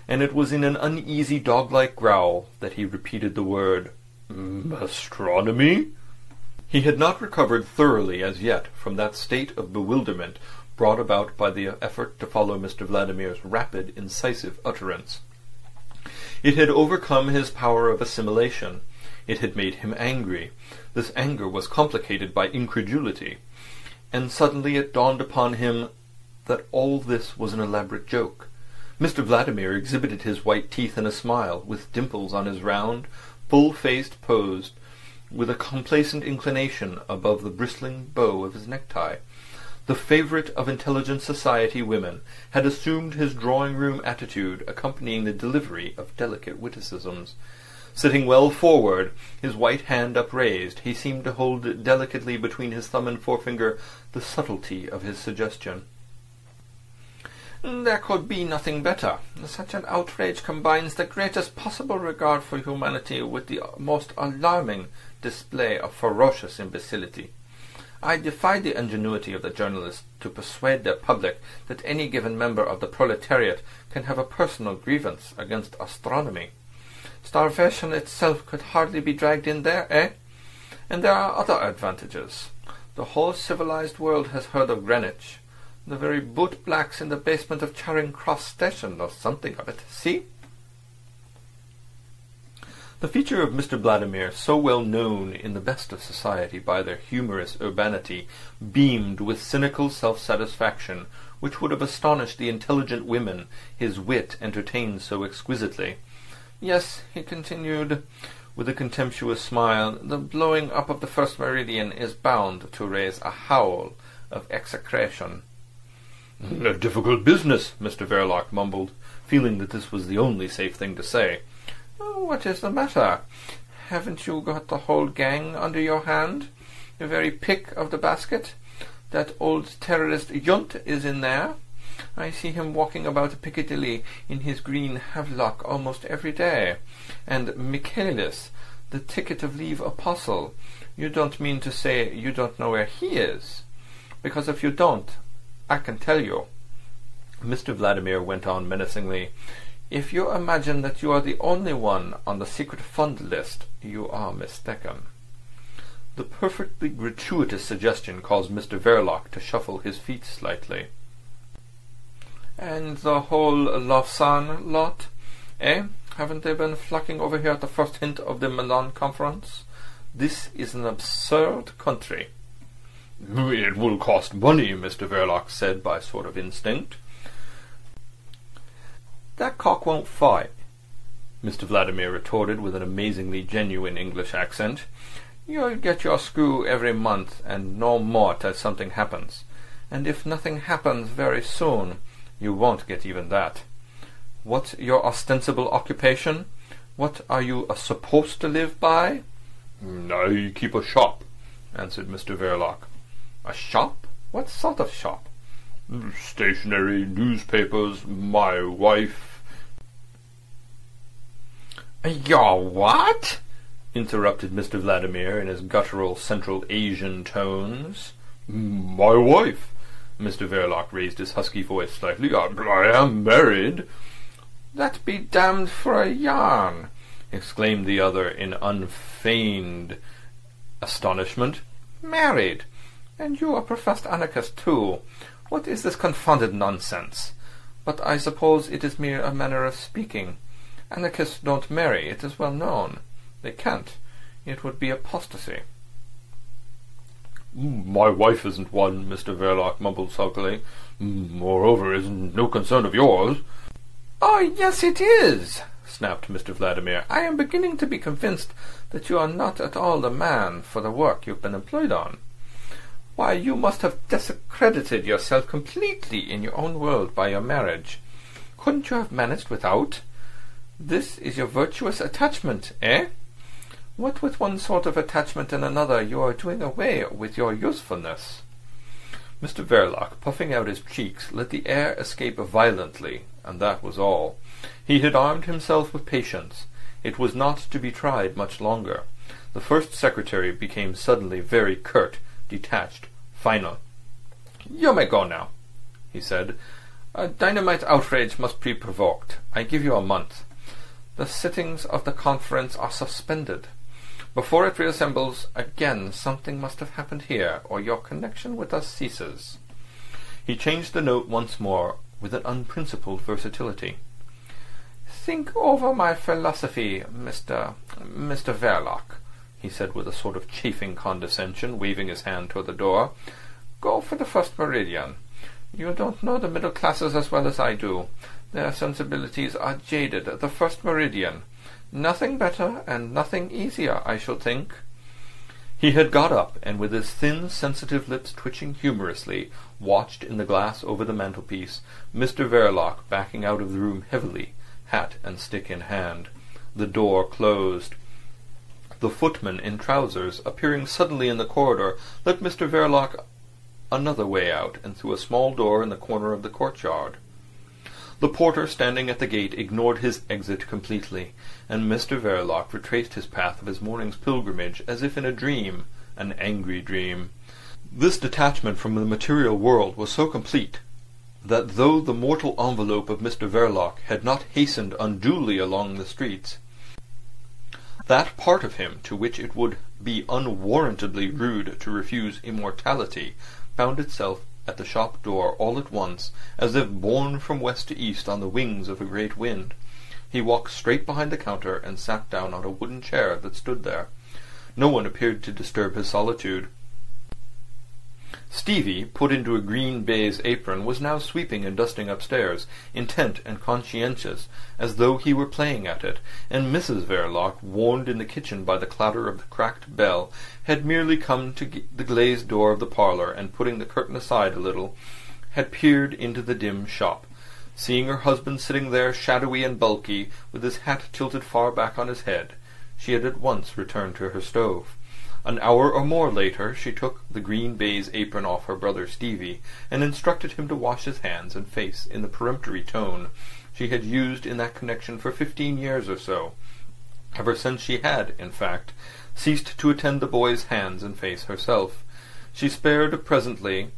and it was in an uneasy dog-like growl that he repeated the word, "Astronomy?" He had not recovered thoroughly as yet from that state of bewilderment brought about by the effort to follow Mr. Vladimir's rapid, incisive utterance. It had overcome his power of assimilation. It had made him angry. This anger was complicated by incredulity. And suddenly it dawned upon him that all this was an elaborate joke. Mr. Vladimir exhibited his white teeth in a smile, with dimples on his round, full-faced pose, with a complacent inclination above the bristling bow of his necktie. The favourite of intelligent society women had assumed his drawing-room attitude, accompanying the delivery of delicate witticisms. Sitting well forward, his white hand upraised, he seemed to hold delicately between his thumb and forefinger the subtlety of his suggestion. "There could be nothing better. Such an outrage combines the greatest possible regard for humanity with the most alarming display of ferocious imbecility. I defy the ingenuity of the journalists to persuade their public that any given member of the proletariat can have a personal grievance against astronomy. Starvation itself could hardly be dragged in there, eh? And there are other advantages. The whole civilized world has heard of Greenwich. The very boot-blacks in the basement of Charing Cross Station know something of it. See?" The feature of Mr. Vladimir, so well known in the best of society by their humorous urbanity, beamed with cynical self-satisfaction, which would have astonished the intelligent women his wit entertained so exquisitely. "Yes," he continued, with a contemptuous smile, "the blowing up of the first meridian is bound to raise a howl of execration." "A difficult business," Mr. Verloc mumbled, feeling that this was the only safe thing to say. "What is the matter? Haven't you got the whole gang under your hand? The very pick of the basket? That old terrorist Yunt is in there. I see him walking about Piccadilly in his green havelock almost every day. And Michaelis, the ticket-of-leave apostle. You don't mean to say you don't know where he is? Because if you don't, I can tell you." Mr. Vladimir went on menacingly, "If you imagine that you are the only one on the secret fund list, you are mistaken." The perfectly gratuitous suggestion caused Mr. Verloc to shuffle his feet slightly. "And the whole Lausanne lot, eh? Haven't they been flocking over here at the first hint of the Milan Conference? This is an absurd country." "It will cost money," Mr. Verloc said by sort of instinct. "That cock won't fight," Mr. Vladimir retorted with an amazingly genuine English accent. "You'll get your screw every month, and no more till something happens. And if nothing happens very soon, you won't get even that. What's your ostensible occupation? What are you supposed to live by?" "I keep a shop," answered Mr. Verloc. "A shop? What sort of shop?" "Stationery, newspapers, my wife—" "Your what?" interrupted Mr. Vladimir in his guttural Central Asian tones. "My wife." Mr. Verloc raised his husky voice slightly. "I am married." "That be damned for a yarn!" exclaimed the other in unfeigned astonishment. "Married! And you a professed anarchist too! What is this confounded nonsense? But I suppose it is mere a manner of speaking. Anarchists don't marry, it is well known. They can't. It would be apostasy." "My wife isn't one," Mr. Verloc mumbled sulkily. "Moreover, it's no concern of yours." "Oh, yes, it is," snapped Mr. Vladimir. "I am beginning to be convinced that you are not at all the man for the work you've been employed on. Why, you must have discredited yourself completely in your own world by your marriage. Couldn't you have managed without? This is your virtuous attachment, eh? What with one sort of attachment and another, you are doing away with your usefulness." Mr. Verloc, puffing out his cheeks, let the air escape violently, and that was all. He had armed himself with patience. It was not to be tried much longer. The first secretary became suddenly very curt, detached, final. "You may go now," he said. A dynamite outrage must be provoked. I give you a month. The sittings of the conference are suspended. Before it reassembles again, something must have happened here, or your connection with us ceases." He changed the note once more, with an unprincipled versatility. "Think over my philosophy, Mr. Verloc," he said with a sort of chafing condescension, waving his hand toward the door. "Go for the first meridian. You don't know the middle classes as well as I do. Their sensibilities are jaded. The first meridian. Nothing better and nothing easier, I shall think." He had got up, and with his thin, sensitive lips twitching humorously, watched in the glass over the mantelpiece Mr. Verloc backing out of the room heavily, hat and stick in hand. The door closed. The footman in trousers, appearing suddenly in the corridor, let Mr. Verloc another way out, and through a small door in the corner of the courtyard. The porter standing at the gate ignored his exit completely, and Mr. Verloc retraced his path of his morning's pilgrimage as if in a dream, an angry dream. This detachment from the material world was so complete that though the mortal envelope of Mr. Verloc had not hastened unduly along the streets, that part of him to which it would be unwarrantably rude to refuse immortality found itself at the shop door all at once, as if borne from west to east on the wings of a great wind. He walked straight behind the counter and sat down on a wooden chair that stood there. No one appeared to disturb his solitude. Stevie, put into a green baize apron, was now sweeping and dusting upstairs, intent and conscientious, as though he were playing at it, and Mrs. Verloc, warned in the kitchen by the clatter of the cracked bell, had merely come to the glazed door of the parlour, and putting the curtain aside a little, had peered into the dim shop. Seeing her husband sitting there shadowy and bulky, with his hat tilted far back on his head, she had at once returned to her stove. An hour or more later she took the green baize apron off her brother Stevie, and instructed him to wash his hands and face in the peremptory tone she had used in that connection for 15 years or so, ever since she had, in fact, ceased to attend the boy's hands and face herself. She spared presently,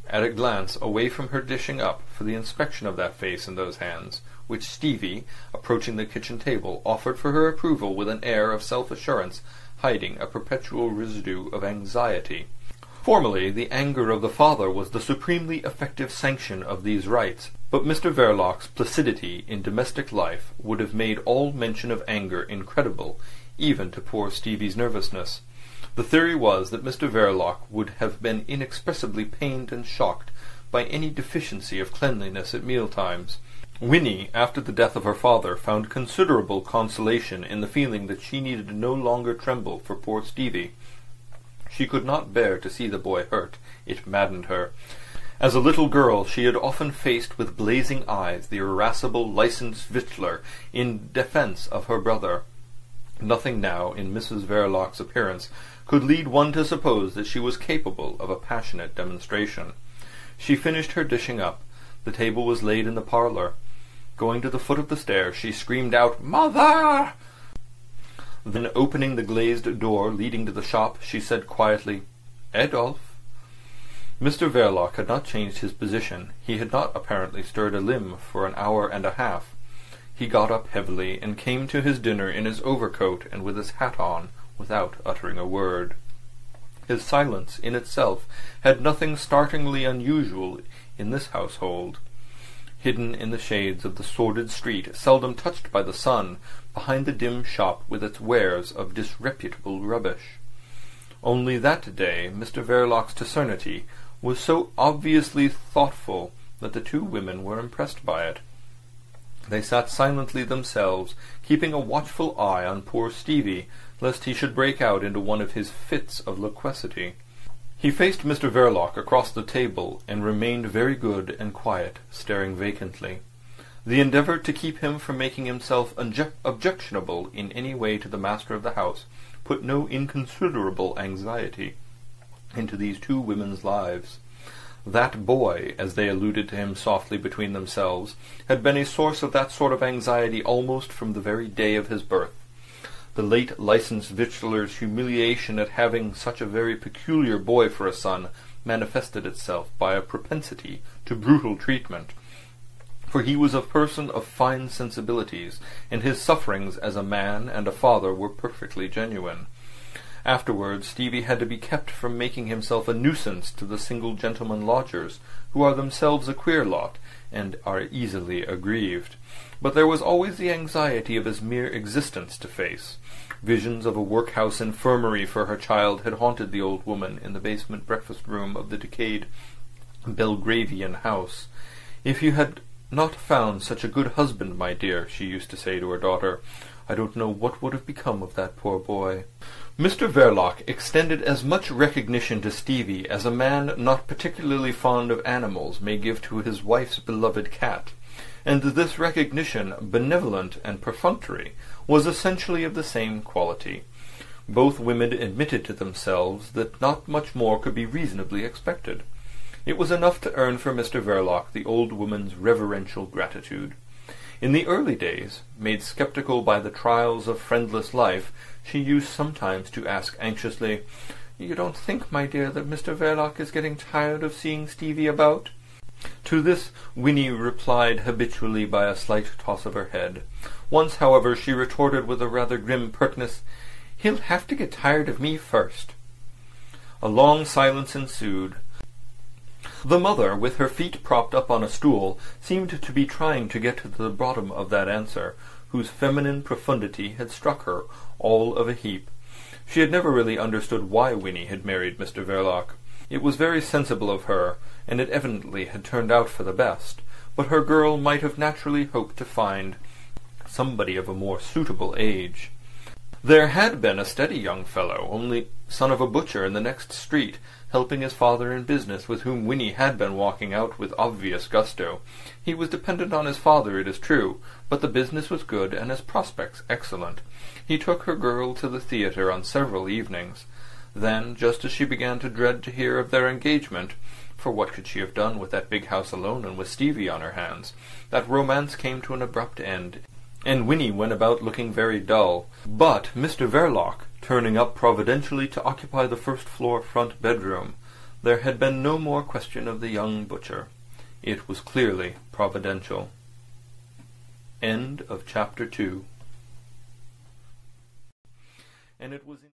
at a glance away from her dishing up, for the inspection of that face and those hands, which Stevie, approaching the kitchen table, offered for her approval with an air of self-assurance hiding a perpetual residue of anxiety. Formerly, the anger of the father was the supremely effective sanction of these rites, but Mr. Verloc's placidity in domestic life would have made all mention of anger incredible, even to poor Stevie's nervousness. The theory was that Mr. Verloc would have been inexpressibly pained and shocked by any deficiency of cleanliness at meal-times. Winnie, after the death of her father, found considerable consolation in the feeling that she needed no longer tremble for poor Stevie. She could not bear to see the boy hurt. It maddened her. As a little girl she had often faced with blazing eyes the irascible licensed victualler in defence of her brother. Nothing now in Mrs. Verloc's appearance could lead one to suppose that she was capable of a passionate demonstration. She finished her dishing up. The table was laid in the parlour. Going to the foot of the stairs, she screamed out, "Mother!" Then, opening the glazed door leading to the shop, she said quietly, "Adolphe." Mr. Verloc had not changed his position. He had not apparently stirred a limb for an hour and a half. He got up heavily, and came to his dinner in his overcoat and with his hat on, without uttering a word. His silence, in itself, had nothing startlingly unusual in this household. Hidden in the shades of the sordid street, seldom touched by the sun, behind the dim shop with its wares of disreputable rubbish. Only that day Mr. Verloc's taciturnity was so obviously thoughtful that the two women were impressed by it. They sat silently themselves, keeping a watchful eye on poor Stevie, lest he should break out into one of his fits of loquacity. He faced Mr. Verloc across the table, and remained very good and quiet, staring vacantly. The endeavour to keep him from making himself objectionable in any way to the master of the house put no inconsiderable anxiety into these two women's lives. That boy, as they alluded to him softly between themselves, had been a source of that sort of anxiety almost from the very day of his birth. The late licensed victualler's humiliation at having such a very peculiar boy for a son manifested itself by a propensity to brutal treatment, for he was a person of fine sensibilities, and his sufferings as a man and a father were perfectly genuine. Afterwards Stevie had to be kept from making himself a nuisance to the single gentlemen lodgers, who are themselves a queer lot, and are easily aggrieved. But there was always the anxiety of his mere existence to face. Visions of a workhouse infirmary for her child had haunted the old woman in the basement breakfast-room of the decayed Belgravian house. "If you had not found such a good husband, my dear," she used to say to her daughter, "I don't know what would have become of that poor boy." Mr. Verloc extended as much recognition to Stevie as a man not particularly fond of animals may give to his wife's beloved cat, and this recognition, benevolent and perfunctory, was essentially of the same quality. Both women admitted to themselves that not much more could be reasonably expected. It was enough to earn for Mr. Verloc the old woman's reverential gratitude. In the early days, made sceptical by the trials of friendless life, she used sometimes to ask anxiously, "You don't think, my dear, that Mr. Verloc is getting tired of seeing Stevie about?" To this Winnie replied habitually by a slight toss of her head. Once, however, she retorted with a rather grim pertness, "He'll have to get tired of me first." A long silence ensued. The mother, with her feet propped up on a stool, seemed to be trying to get to the bottom of that answer, whose feminine profundity had struck her all of a heap. She had never really understood why Winnie had married Mr. Verloc. It was very sensible of her, and it evidently had turned out for the best, but her girl might have naturally hoped to find somebody of a more suitable age. There had been a steady young fellow, only son of a butcher in the next street, helping his father in business, with whom Winnie had been walking out with obvious gusto. He was dependent on his father, it is true, but the business was good and his prospects excellent. He took her girl to the theatre on several evenings. Then, just as she began to dread to hear of their engagement, for what could she have done with that big house alone and with Stevie on her hands, that romance came to an abrupt end, and Winnie went about looking very dull. But Mr. Verloc, turning up providentially to occupy the first-floor front bedroom, there had been no more question of the young butcher. It was clearly providential. End of chapter 2. And it was